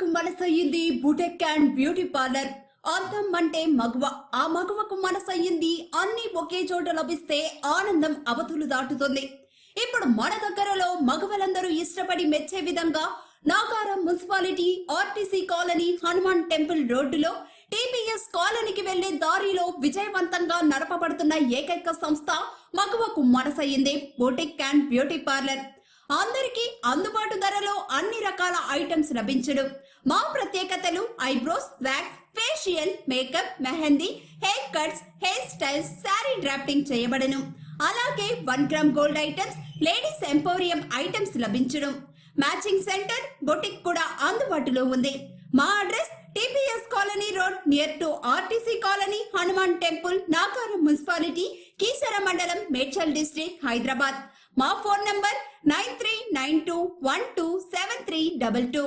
మగవకు మనసయ్యింది boutique and beauty parlour. అందం అంటే మగువ. ఆ మగువకు మనసయ్యింది అన్ని ఒకే చోట లభిస్తే ఆనందం అవతులు దాటుతుంది. ఇప్పుడు మన దగ్గరలో మగవలందరూ ఇష్టపడి మెచ్చే విధంగా Nagaram municipality RTC colony Hanuman temple రోడ్డులో టీపీఎస్ కాలనీకి వెళ్లే దారిలో విజయవంతంగా నడపబడుతున్న ఏకైక సంస్థ మగువకు మనసయ్యింది బుటెక్ అండ్ బ్యూటీ పార్లర్. అందరికీ అందుబాటు ధరలో అన్ని రకాల ఐటమ్స్ లభించడం. మా ప్రత్యేకతలు eyebrows, wax, facial, makeup, mehndi, hair cuts, hair styles, sari drafting చేయబడను. అలాగే 1 gram gold items, ladies emporium items లభించడం. మ్యాచింగ్ సెంటర్, బొటిక్ కూడా అందుబాటులో ఉంది. మా address TPS colony road near to RTC colony, Hanuman temple, Nagaram municipality, Keesara మండలం, మేడ్చల్ డిస్ట్రిక్ట్, హైదరాబాద్. మా ఫోన్ నంబర్ 9392127322.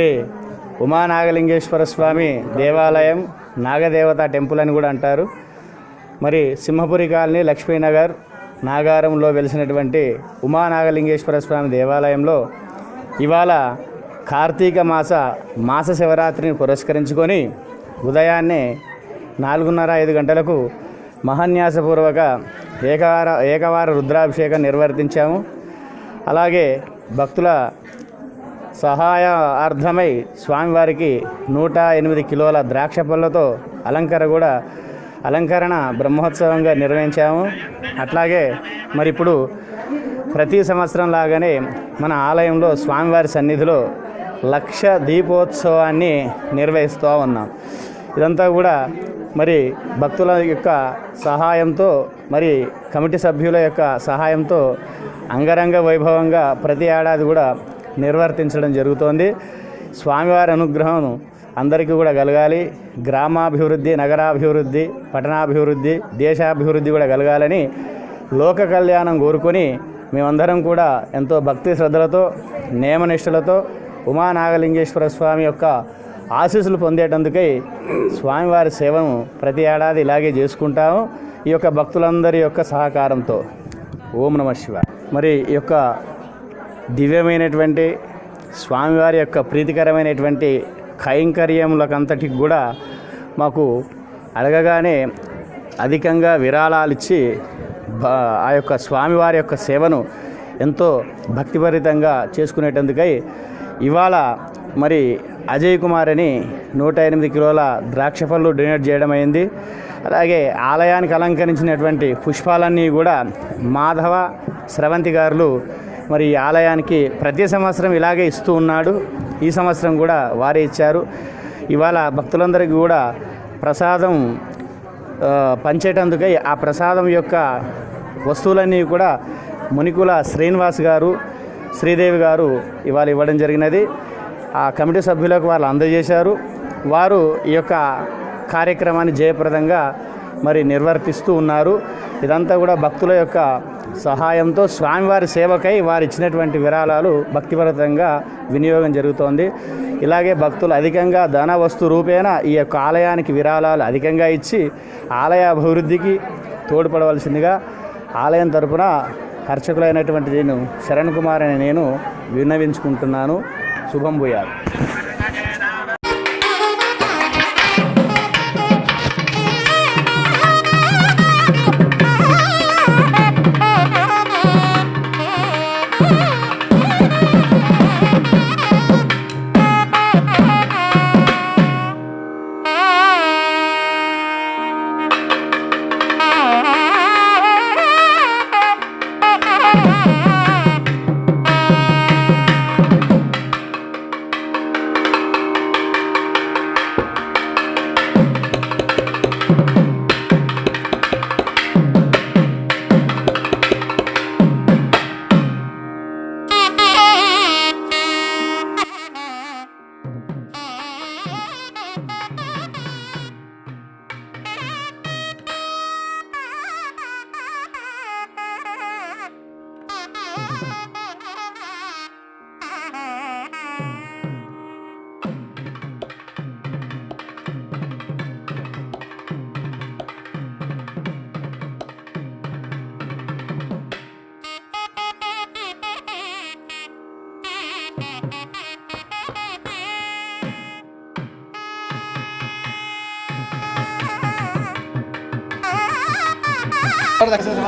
శ్రీ ఉమానాగలింగేశ్వర స్వామి దేవాలయం, నాగదేవత టెంపుల్ అని కూడా అంటారు. మరి సింహపురి కాలనీ, లక్ష్మీనగర్, నాగారంలో వెలిసినటువంటి ఉమానాగలింగేశ్వర స్వామి దేవాలయంలో ఇవాళ కార్తీక మాస శివరాత్రిని పురస్కరించుకొని ఉదయాన్నే 4:30-5 గంటలకు మహాన్యాసపూర్వక ఏకవార రుద్రాభిషేకం నిర్వర్తించాము. అలాగే భక్తుల సహాయార్థమై స్వామివారికి 108 కిలోల ద్రాక్ష పళ్ళతో అలంకరణ బ్రహ్మోత్సవంగా నిర్వహించాము. అట్లాగే మరి ఇప్పుడు ప్రతి సంవత్సరం లాగానే మన ఆలయంలో స్వామివారి సన్నిధిలో 1,00,000 దీపోత్సవాన్ని నిర్వహిస్తూ ఉన్నాం. ఇదంతా కూడా మరి భక్తుల యొక్క సహాయంతో, మరి కమిటీ సభ్యుల యొక్క సహాయంతో అంగరంగ వైభవంగా ప్రతి ఏడాది కూడా నిర్వర్తించడం జరుగుతోంది. స్వామివారి అనుగ్రహం అందరికీ కూడా కలగాలి. గ్రామాభివృద్ధి, నగరాభివృద్ధి, పట్టణాభివృద్ధి, దేశాభివృద్ధి కూడా కలగాలని లోక కళ్యాణం కోరుకొని మేమందరం కూడా ఎంతో భక్తి శ్రద్ధలతో, నియమనిష్టలతో ఉమానాగలింగేశ్వర స్వామి యొక్క ఆశీస్సులు పొందేటందుకై స్వామివారి సేవను ప్రతి ఏడాది ఇలాగే చేసుకుంటాము. ఈ యొక్క భక్తులందరి యొక్క సహకారంతో. ఓం నమః శివాయ. మరి ఈ యొక్క దివ్యమైనటువంటి స్వామివారి యొక్క ప్రీతికరమైనటువంటి కైంకర్యములకంతటికి కూడా మాకు అడగగానే అధికంగా విరాళాలు ఇచ్చి ఆ యొక్క స్వామివారి యొక్క సేవను ఎంతో భక్తిభరితంగా చేసుకునేటందుకై ఇవాళ మరి అజయ్ కుమార్ అని 108 కిలోల ద్రాక్ష పళ్ళు డొనేట్ చేయడం అయింది. అలాగే ఆలయానికి అలంకరించినటువంటి పుష్పాలన్నీ కూడా మాధవ, స్రవంతి గారులు మరి ఈ ఆలయానికి ప్రతి సంవత్సరం ఇలాగే ఇస్తూ ఉన్నాడు. ఈ సంవత్సరం కూడా వారే ఇచ్చారు. ఇవాళ భక్తులందరికీ కూడా ప్రసాదం పంచేటందుకై ఆ ప్రసాదం యొక్క వస్తువులన్నీ కూడా మునికుల శ్రీనివాస్ గారు, శ్రీదేవి గారు ఇవాళ ఇవ్వడం జరిగినది. ఆ కమిటీ సభ్యులకు వాళ్ళు అందజేశారు. వారు ఈ యొక్క కార్యక్రమాన్ని జయప్రదంగా మరి నిర్వర్తిస్తూ ఉన్నారు. ఇదంతా కూడా భక్తుల యొక్క సహాయంతో స్వామివారి సేవకై వారు ఇచ్చినటువంటి విరాళాలు భక్తిపరంగా వినియోగం జరుగుతోంది. ఇలాగే భక్తులు అధికంగా ధన వస్తు రూపేణ ఈ యొక్క ఆలయానికి విరాళాలు అధికంగా ఇచ్చి ఆలయ అభివృద్ధికి తోడ్పడవలసిందిగా ఆలయం తరపున అర్చకులైనటువంటి నేను శరణ్ కుమార్ అని నేను విన్నవించుకుంటున్నాను. శుభం భూయాలు.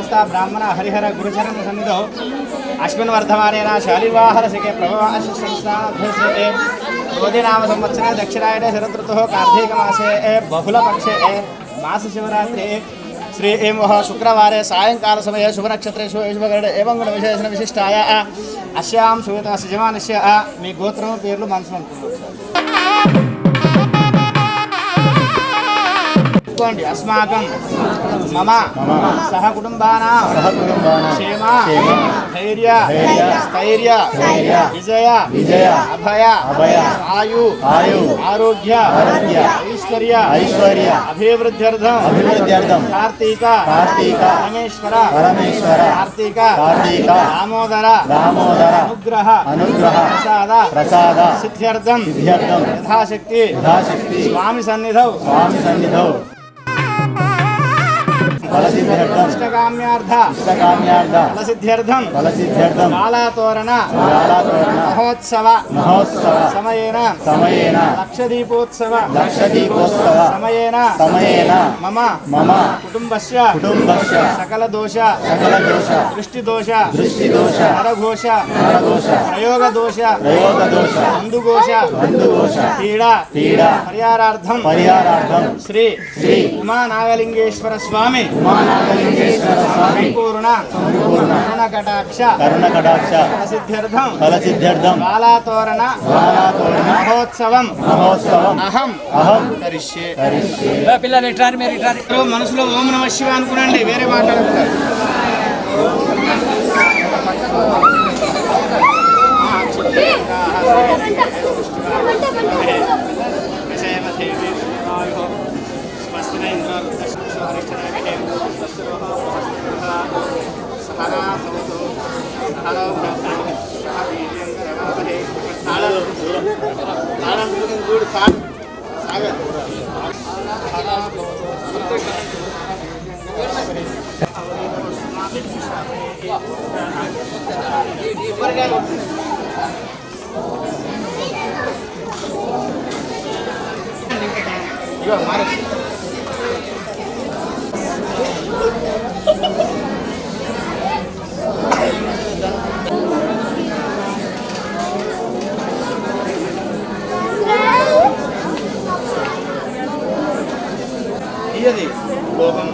समस्त ब्राह्मण हरिहर गुरुचरण सन्निधौ अश्विन वर्धमानेन शालिवाहरसिके प्रभवाशंसाधे नाम संवत्सरे दक्षिणायने शरदृतुः कार्तीकमासे बहुलपक्षे मासशिवरात्रि श्री शुक्रवारे सायंकाल समये शुभनक्षत्रेषु शुभगणे एवं गुणविशेषण विशिष्टाय अस्यां सुविधस्य जमानस्य मी गोत्रम पेर्लु मनसु చదువుకోండి. అస్మాకం మమ సహ కుటుంబానాం క్షేమ ధైర్య స్థైర్య విజయ అభయ ఆయు ఆరోగ్య ఐశ్వర్య అభివృద్ధ్యర్థం కార్తీక పరమేశ్వర కార్తీక దామోదర అనుగ్రహ ప్రసాద సిద్ధ్యర్థం యథాశక్తి స్వామి సన్నిధౌ ఇష్టకామ్యార్థ ఫలసిద్ధ్యర్థం కాళాతోరణ మహోత్సవ సమయేన లక్షదీపోత్సవ సమయేన మమ కుటుంబస్య సకల దోష దృష్టిదోష నరఘోష ప్రయోగదోష అందుఘోష పీడా పరిహారార్థం శ్రీ ఉమా నాగలింగేశ్వర స్వామి సంపూర్ణ కరుణకటాక్ష ఫలసిద్ధ్యర్థం కాళాతోరణ మహోత్సవం అహం కరిష్యే. మనసులో ఓం నమః శివాయ అనుకునండి, వేరే మాట్లాడుతున్నారు. ఇది లోకం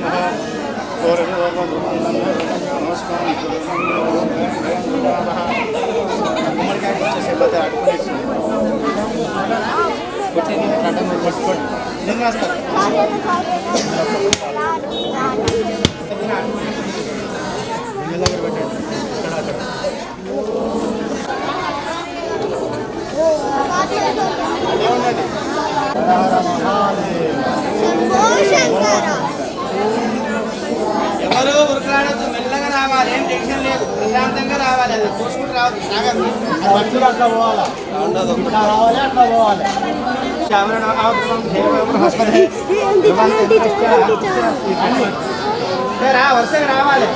ఎవరు ఉరకలాడద్దు, మెల్లగా రావాలి, ఏం టెన్షన్ లేదు, ప్రశాంతంగా రావాలి. అది చూసుకుంటూ రావద్దు, సాగదు. అట్లా పోవాలి, ఇట్లా రావాలి, అట్లా పోవాలి. వరుసగా రావాలి.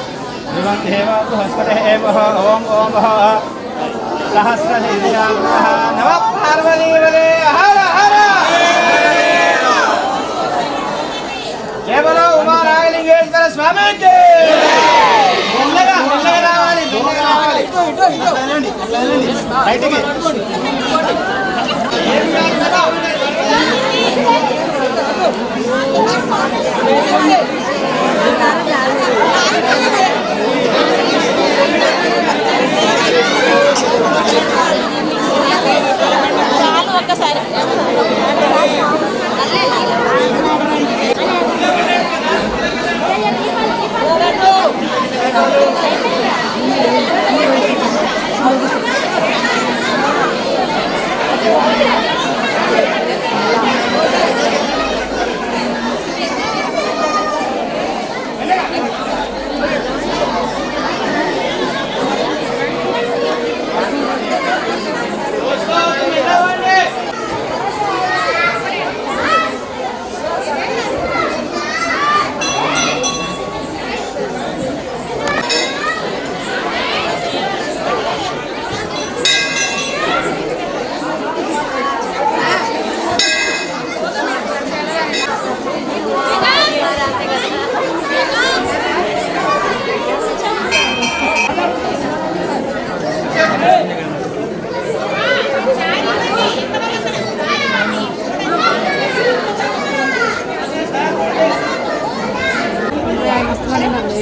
ఓం ఓం సహస్ర నమ పార్వతీ హర హర జయ బలో ఉమా నాగలింగేశ్వర స్వామికి. మెల్లగా మెల్లగా రావాలి, మెల్లగా రావాలి. బయటికి ఒక్కసారి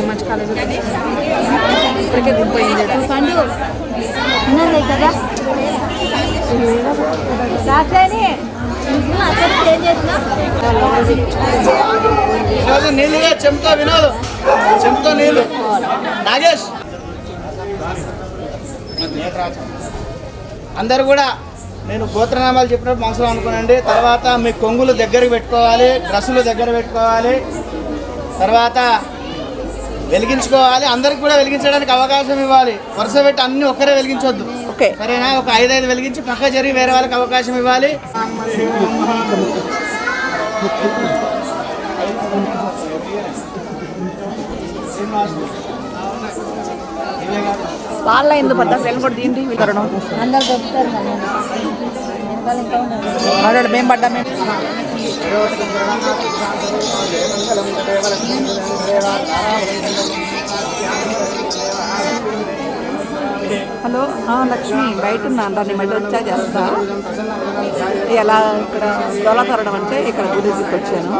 మంచి కాలేజ్ ఇప్పటికే దింపోయింది పండు ఉన్నది కదా రాత్రి ఈరోజు నీళ్ళుగా చెంతో వినోద్ చెంతో నీళ్ళు నాగేష్ అందరు కూడా నేను గోత్రనామాలు చెప్పినప్పుడు మనసులో అనుకోనండి. తర్వాత మీ కొంగులు దగ్గరికి పెట్టుకోవాలి, డ్రెస్సులు దగ్గర పెట్టుకోవాలి, తర్వాత వెలిగించుకోవాలి. అందరికి కూడా వెలిగించడానికి అవకాశం ఇవ్వాలి. వరుస పెట్టి అన్ని ఒక్కరే వెలిగించొద్దు, సరేనా? ఒక 5 వెలిగించి పక్క జరిగి వేరే వాళ్ళకి అవకాశం ఇవ్వాలి. వాళ్ళ ఎందుకు పడ్డా సెల్ కూడా దీంటి వితరణం అందరు దొరుకుతారు ఆడాడు మేము పడ్డా మేము హలో లక్ష్మి బయట ఉన్నాను దాన్ని మళ్ళీ వచ్చా చేస్తా. ఎలా ఇక్కడ దొలతరడం అంటే ఇక్కడ గుడికి వచ్చాను.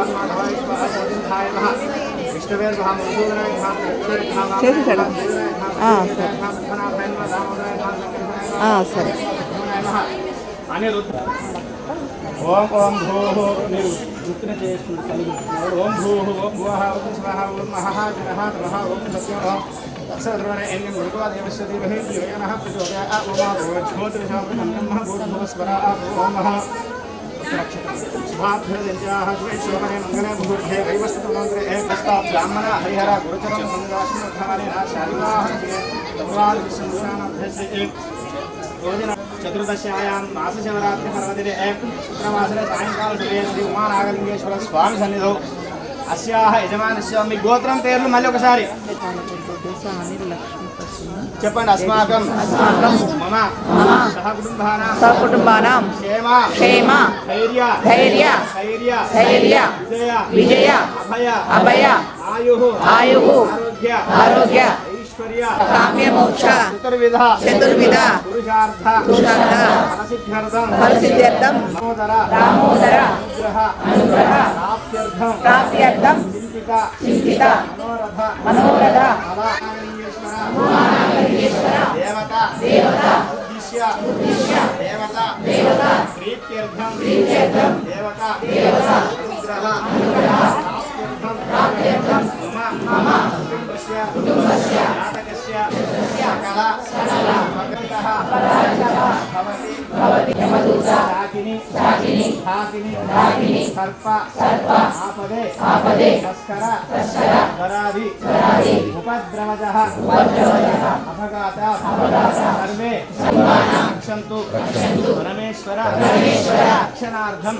చేసేసాడు సరే. ఓం ఓం భూ మీరు గుర్తున చేసుకుంటారు. ఓం భూ ఓం భువ ఓం స్వహ ఓం మహః జనః తమః ఓం సత్యం ఓం తత్సద్రవణ ఎన్యం గురుగా దేవస్య దేవహే యోయనః ప్రచోదయాత్ ఓం జ్యోతిషామృతం బ్రహ్మ భూర్భువస్వరా ఓం మహః शुभाभ्युदयाः शुभे मंगले मुहूर्ते वैवस्वतमन्त्रे एकस्तात् ब्राह्मण हरिहर गुरुचरं मंगलाश्रमधारेण शालिवाः तद्वाद विष्णुपुराणाभ्यस्य चतुर्दश्यायां मासशिवरात्रि पर्वदिने शुक्रवासरे सायंकालसमये श्री उमानागलिंगेश्वर स्वामी सन्निधौ अस्याः यजमानस्य మీ గోత్రం పేర్లు మళ్ళీ ఒకసారి చెప్పండి. అస్మాకం మమ సహకుటుంబానాం క్షేమ ధైర్య విజయ అభయ ఆయు ఆరోగ్య కామ్య మోక్ష చతుర్విధ పురుషార్థ ఫలసిద్ధ్యర్థం దామోదర అనుగ్రహ ప్రాప్త్యర్థం చింతిత మనోరథ దేవత ఉద్దిశ్య దేవత ప్రీత్యర్థం దేవత అనుగ్రహ ప్రాప్త్యర్థం మమ కుటుంబస్య జాతకస్య సకల భగవతః భవతి శాకిని సర్ప ఆపదే తస్కర వరాది ఉపద్రవజః అపఘాత సర్వే రక్షంతు పరమేశ్వర రక్షణార్థం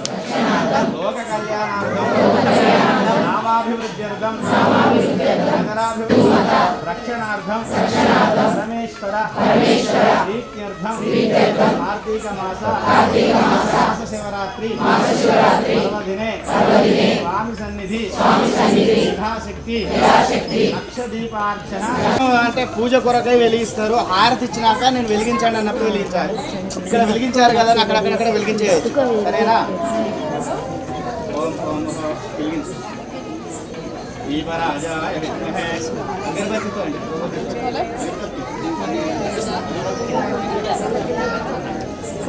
లోక కళ్యాణార్థం నామాభివృద్ధ్యర్థం నగరాభివృద్ధి రక్షణార్థం పరమేశ్వర ప్రీత్యర్థం కార్తీక మాస శివరాత్రి పర్వదినే స్వామి సన్నిధి యథాశక్తి లక్షదీపార్చన అంటే పూజ కొరకై వెలిగిస్తారు. హారతి ఇచ్చినాక నేను వెలిగించండి అన్నప్పుడు వెలిగించాలి. ఇక్కడ వెలిగించారు కదా, అక్కడక్కడ వెలిగించేయచ్చు, సరేనా? ఓం ఓం వెలిగించు. దీపరాజాయ విద్మహే అగరబత్తితో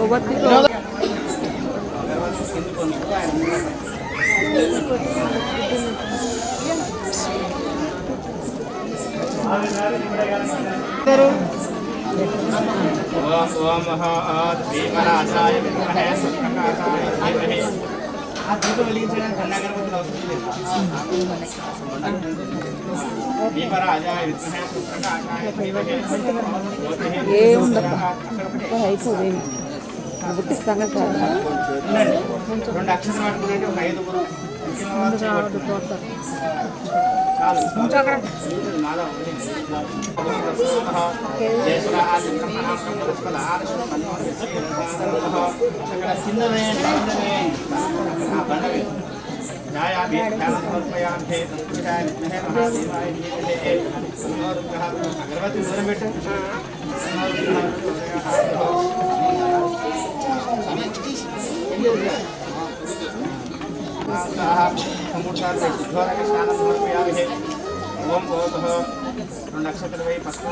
ఓం దీపరాజాయ విద్మహే సత్ప్రకాశాయ ధీమహి. ఆ దీపం వెలిగించడానికి అన్నగరబత్తులు అవసరం లేదు. దీపరాజాయ విద్మహే సత్ప్రకాశాయ ధీమహి. అయిపోయింది పుట్టిస్తాను సార్. 2 అక్షరాలు పట్టుకునేది ఒక 5 అగరబత్తి దూరం పెట్టు. ఓం భోగ 2 నక్షత్ర వై పసుపు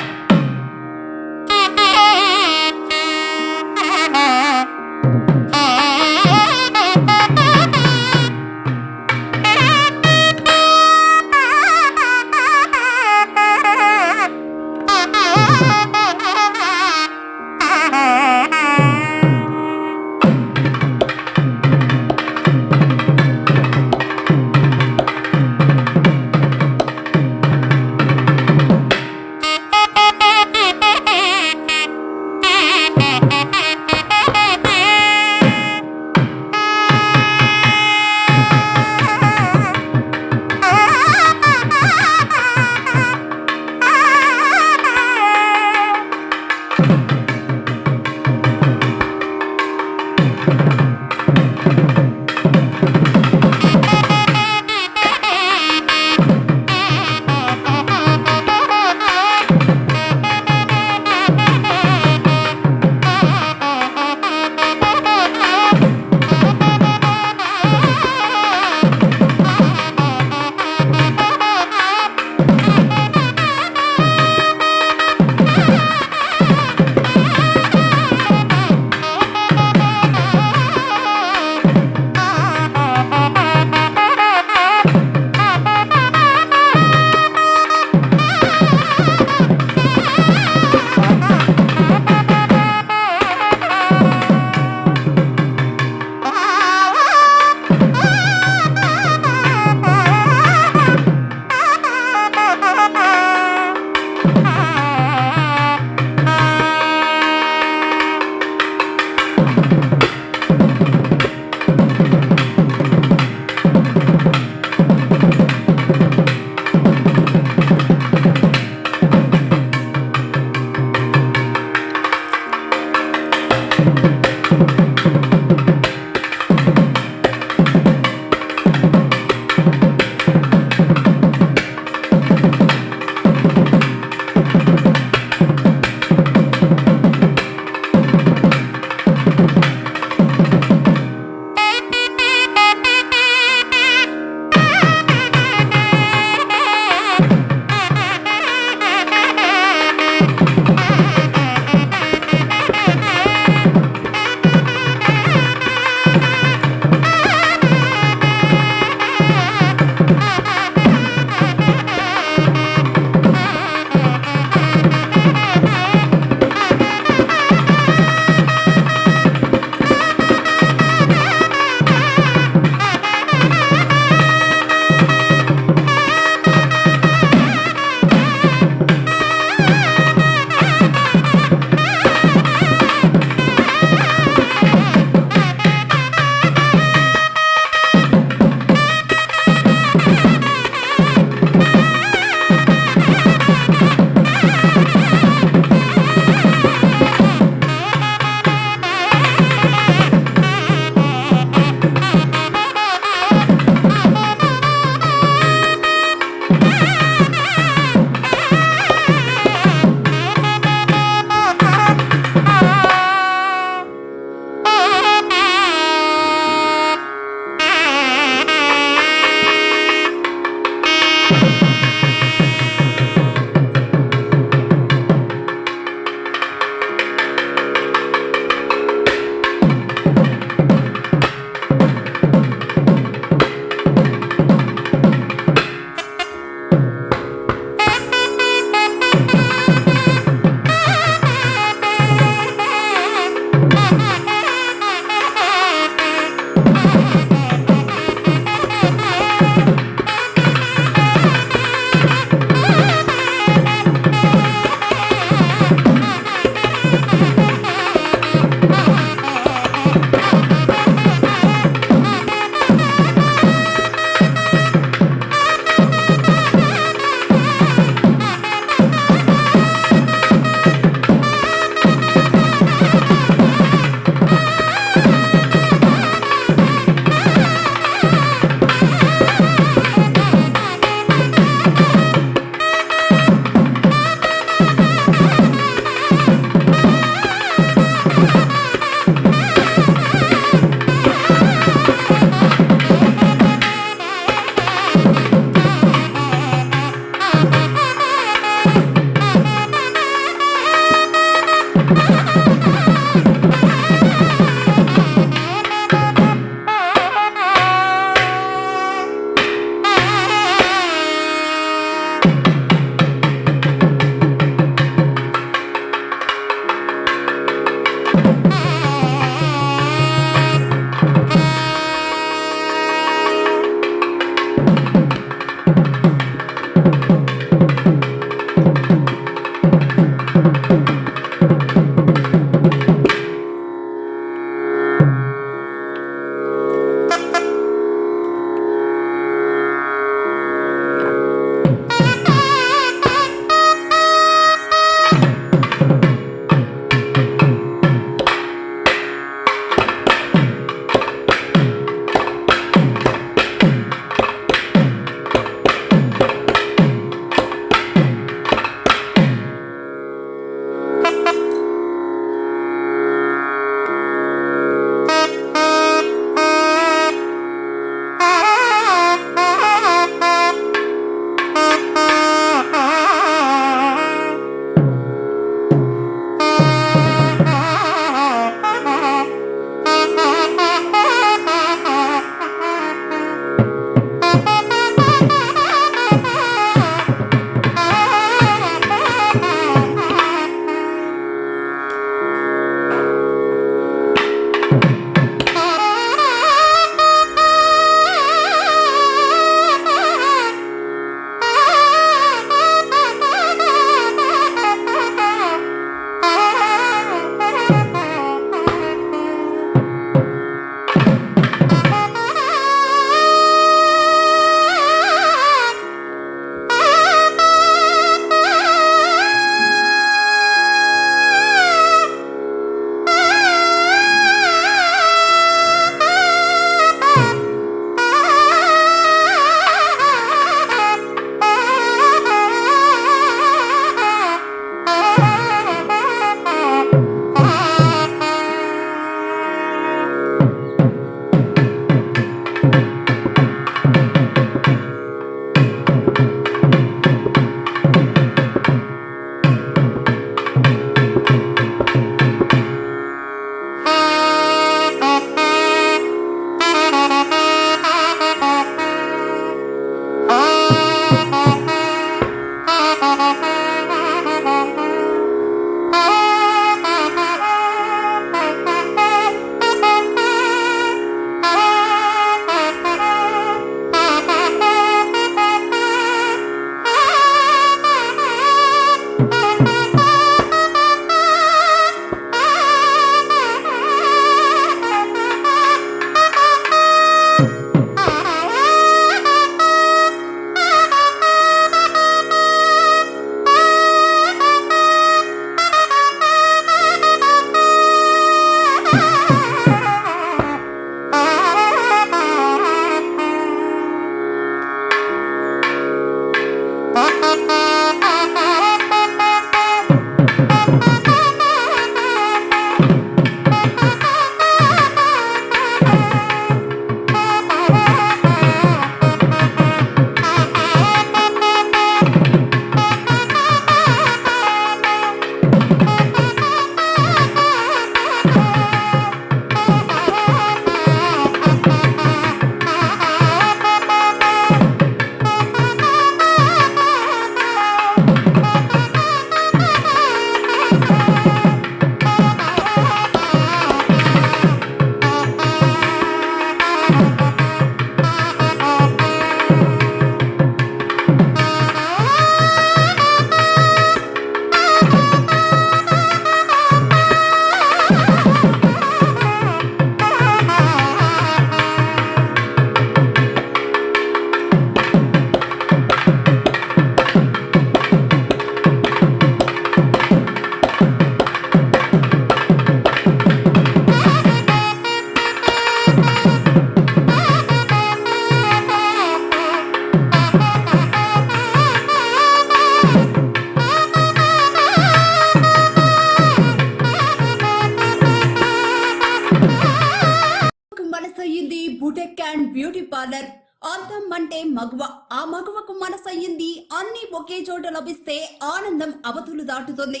అందం అంటే మగువ ఆ మగువకు మనసయ్యింది అన్ని ఒకే చోట లభిస్తే ఆనందం అవధులు దాటుతుంది.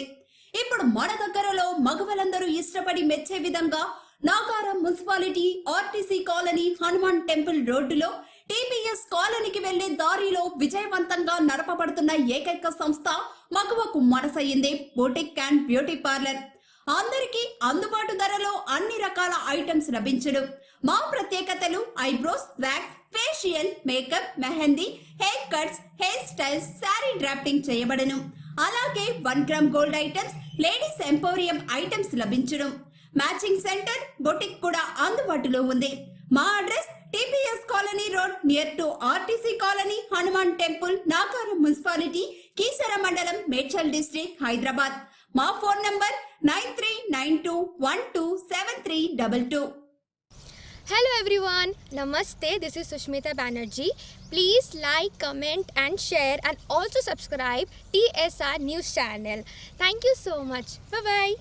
ఇప్పుడు మన దగ్గరలో మగవలందరూ ఇష్టపడి మెచ్చే విధంగా Nagaram municipality RTC colony Hanuman temple రోడ్డులో టీపీఎస్ కాలనీకి వెళ్లే దారిలో విజయవంతంగా నడపబడుతున్న ఏకైక సంస్థ మగువకు మనసయ్యింది బొటిక్ అండ్ బ్యూటీ పార్లర్. అందరికీ అందుబాటు ధరలో అన్ని రకాల ఐటమ్స్ లభించడం. మా ప్రత్యేకతలు eyebrows, wax, facial, makeup, mehndi, hair cuts, hair styles, sari drafting చేయబడను. అలాగే 1 gram gold items, ladies emporium items లభించడం. మ్యాచింగ్ సెంటర్, బొటిక్ కూడా అందుబాటులో ఉంది. మా address TPS colony road near to RTC colony, Hanuman temple, Nagaram municipality, Keesara మండలం, మేడ్చల్ డిస్ట్రిక్ట్, హైదరాబాద్. మా phone number 9392127322. Hello everyone, Namaste, this is Sushmita Banerjee. Please like, comment and share and also subscribe TSR News channel. Thank you so much. Bye bye.